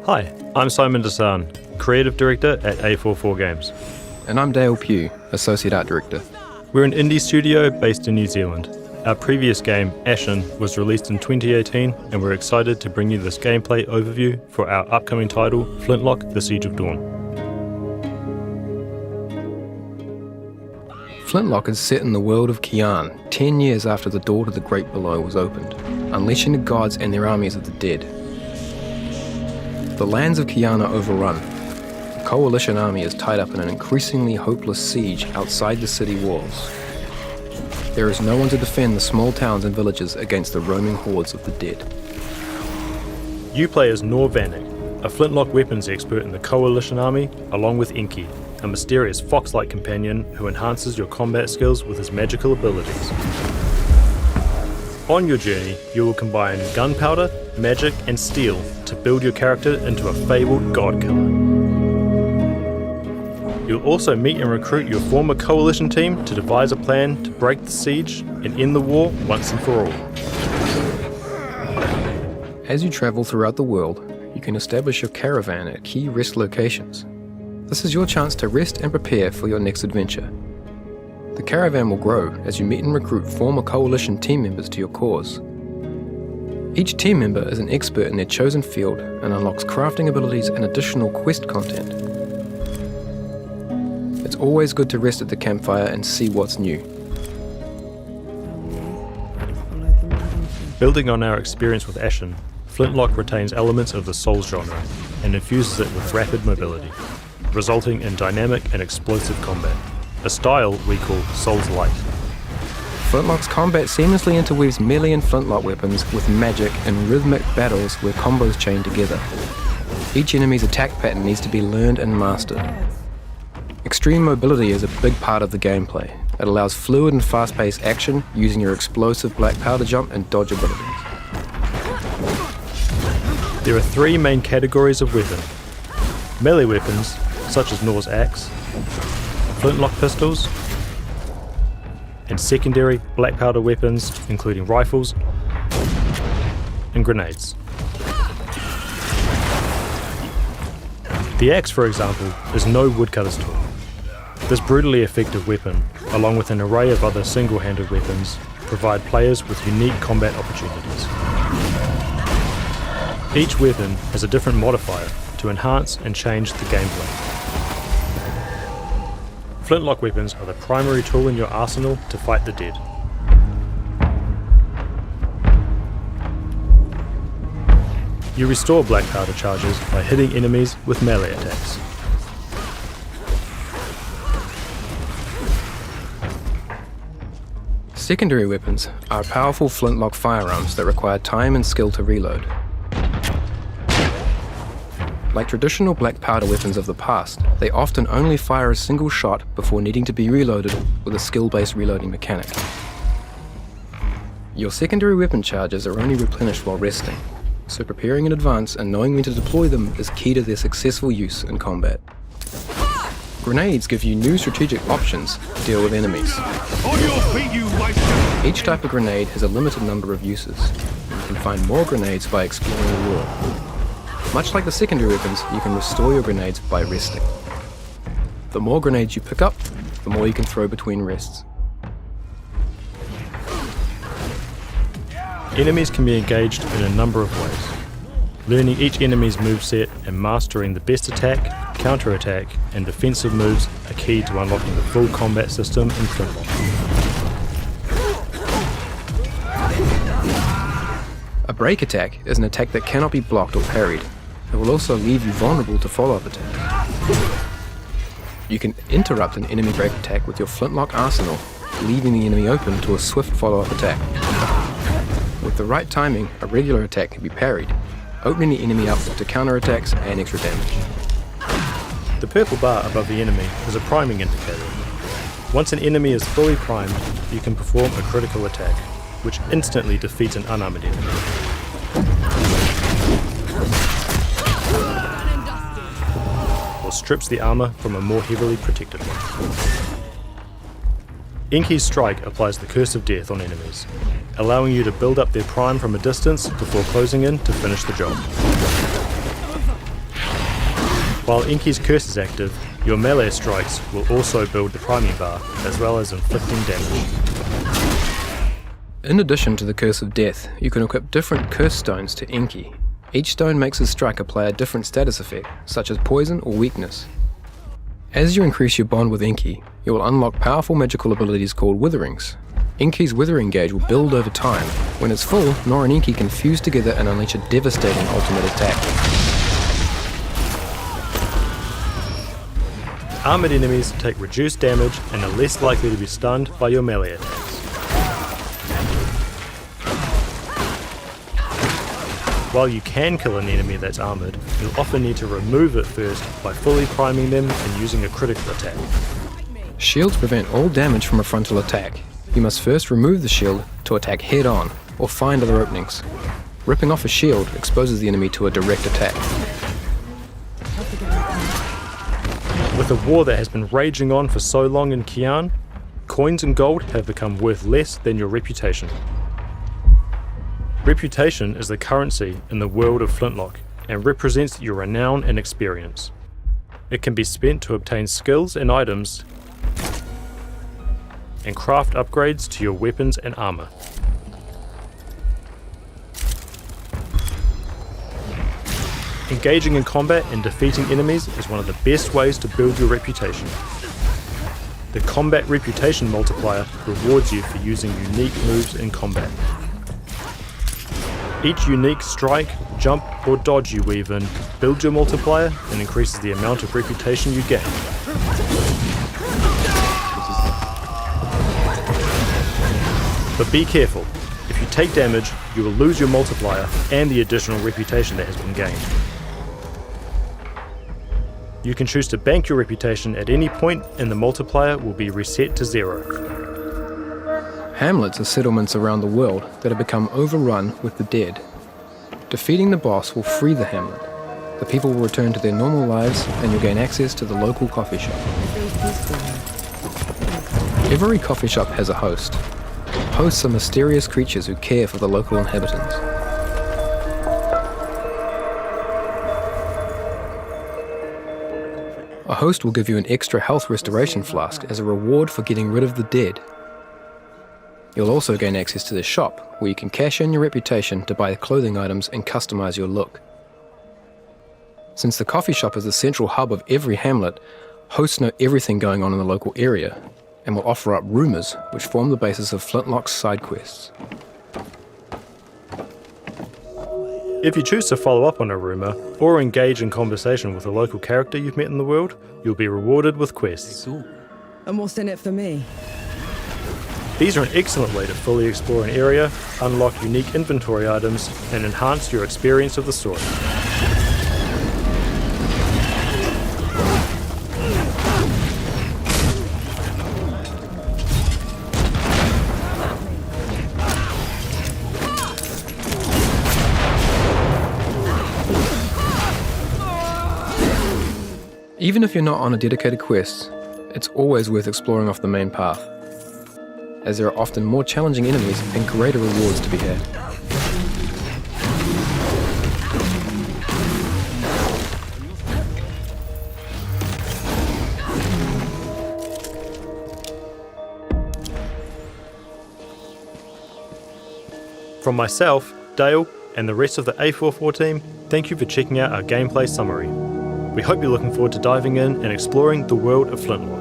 Hi, I'm Simon Desan, Creative Director at A44 Games. And I'm Dale Pugh, Associate Art Director. We're an indie studio based in New Zealand. Our previous game, Ashen, was released in 2018, and we're excited to bring you this gameplay overview for our upcoming title, Flintlock, The Siege of Dawn. Flintlock is set in the world of Kian, 10 years after the door to the Great Below was opened, unleashing the gods and their armies of the dead. The lands of Kian are overrun. The Coalition army is tied up in an increasingly hopeless siege outside the city walls. There is no one to defend the small towns and villages against the roaming hordes of the dead. You play as Nor Vanek, a flintlock weapons expert in the Coalition army, along with Inky, a mysterious fox-like companion who enhances your combat skills with his magical abilities. On your journey, you will combine gunpowder, magic and steel to build your character into a fabled god killer. You'll also meet and recruit your former Coalition team to devise a plan to break the siege and end the war once and for all. As you travel throughout the world, you can establish your caravan at key rest locations. This is your chance to rest and prepare for your next adventure. The caravan will grow as you meet and recruit former Coalition team members to your cause. Each team member is an expert in their chosen field and unlocks crafting abilities and additional quest content. It's always good to rest at the campfire and see what's new. Building on our experience with Ashen, Flintlock retains elements of the Souls genre and infuses it with rapid mobility, resulting in dynamic and explosive combat, a style we call Souls Light. Flintlock's combat seamlessly interweaves melee and flintlock weapons with magic and rhythmic battles where combos chain together. Each enemy's attack pattern needs to be learned and mastered. Extreme mobility is a big part of the gameplay. It allows fluid and fast-paced action using your explosive black powder jump and dodge abilities. There are three main categories of weapon: melee weapons, such as Nor's axe, flintlock pistols, and secondary black powder weapons, including rifles and grenades. The axe, for example, is no woodcutter's tool. This brutally effective weapon, along with an array of other single-handed weapons, provide players with unique combat opportunities. Each weapon has a different modifier to enhance and change the gameplay. Flintlock weapons are the primary tool in your arsenal to fight the dead. You restore black powder charges by hitting enemies with melee attacks. Secondary weapons are powerful flintlock firearms that require time and skill to reload. Like traditional black powder weapons of the past, they often only fire a single shot before needing to be reloaded with a skill-based reloading mechanic. Your secondary weapon charges are only replenished while resting, so preparing in advance and knowing when to deploy them is key to their successful use in combat. Grenades give you new strategic options to deal with enemies. On your feet, you white! Each type of grenade has a limited number of uses, and you can find more grenades by exploring the world. Much like the secondary weapons, you can restore your grenades by resting. The more grenades you pick up, the more you can throw between rests. Enemies can be engaged in a number of ways. Learning each enemy's moveset and mastering the best attack, counter-attack and defensive moves are key to unlocking the full combat system in Flintlock. A break attack is an attack that cannot be blocked or parried. It will also leave you vulnerable to follow-up attacks. You can interrupt an enemy break attack with your flintlock arsenal, leaving the enemy open to a swift follow-up attack. With the right timing, a regular attack can be parried, opening the enemy up to counter-attacks and extra damage. The purple bar above the enemy is a priming indicator. Once an enemy is fully primed, you can perform a critical attack, which instantly defeats an unarmored enemy. Or strips the armor from a more heavily protected one. Inky's strike applies the Curse of Death on enemies, allowing you to build up their prime from a distance before closing in to finish the job. While Inky's curse is active, your melee strikes will also build the priming bar, as well as inflicting damage. In addition to the Curse of Death, you can equip different curse stones to Inky. Each stone makes his strike apply a different status effect, such as poison or weakness. As you increase your bond with Inky, you will unlock powerful magical abilities called Witherings. Inky's Withering gauge will build over time. When it's full, Nor and Inky can fuse together and unleash a devastating ultimate attack. Armoured enemies take reduced damage and are less likely to be stunned by your melee attacks. While you can kill an enemy that's armoured, you'll often need to remove it first by fully priming them and using a critical attack. Shields prevent all damage from a frontal attack. You must first remove the shield to attack head-on, or find other openings. Ripping off a shield exposes the enemy to a direct attack. With a war that has been raging on for so long in Kian, coins and gold have become worth less than your reputation. Reputation is the currency in the world of Flintlock and represents your renown and experience. It can be spent to obtain skills and items and craft upgrades to your weapons and armor. Engaging in combat and defeating enemies is one of the best ways to build your reputation. The combat reputation multiplier rewards you for using unique moves in combat. Each unique strike, jump or dodge you weave in builds your multiplier and increases the amount of reputation you gain. But be careful, if you take damage, you will lose your multiplier and the additional reputation that has been gained. You can choose to bank your reputation at any point and the multiplier will be reset to 0. Hamlets are settlements around the world that have become overrun with the dead. Defeating the boss will free the hamlet. The people will return to their normal lives and you'll gain access to the local coffee shop. Every coffee shop has a host. Hosts are mysterious creatures who care for the local inhabitants. A host will give you an extra health restoration flask as a reward for getting rid of the dead. You'll also gain access to the shop, where you can cash in your reputation to buy clothing items and customize your look. Since the coffee shop is the central hub of every hamlet, hosts know everything going on in the local area, and will offer up rumours which form the basis of Flintlock's side quests. If you choose to follow up on a rumour, or engage in conversation with a local character you've met in the world, you'll be rewarded with quests. And what's in it for me? These are an excellent way to fully explore an area, unlock unique inventory items, and enhance your experience of the story. Even if you're not on a dedicated quest, it's always worth exploring off the main path, as there are often more challenging enemies and greater rewards to be had. From myself, Dale, and the rest of the A44 team, thank you for checking out our gameplay summary. We hope you're looking forward to diving in and exploring the world of Flintlock.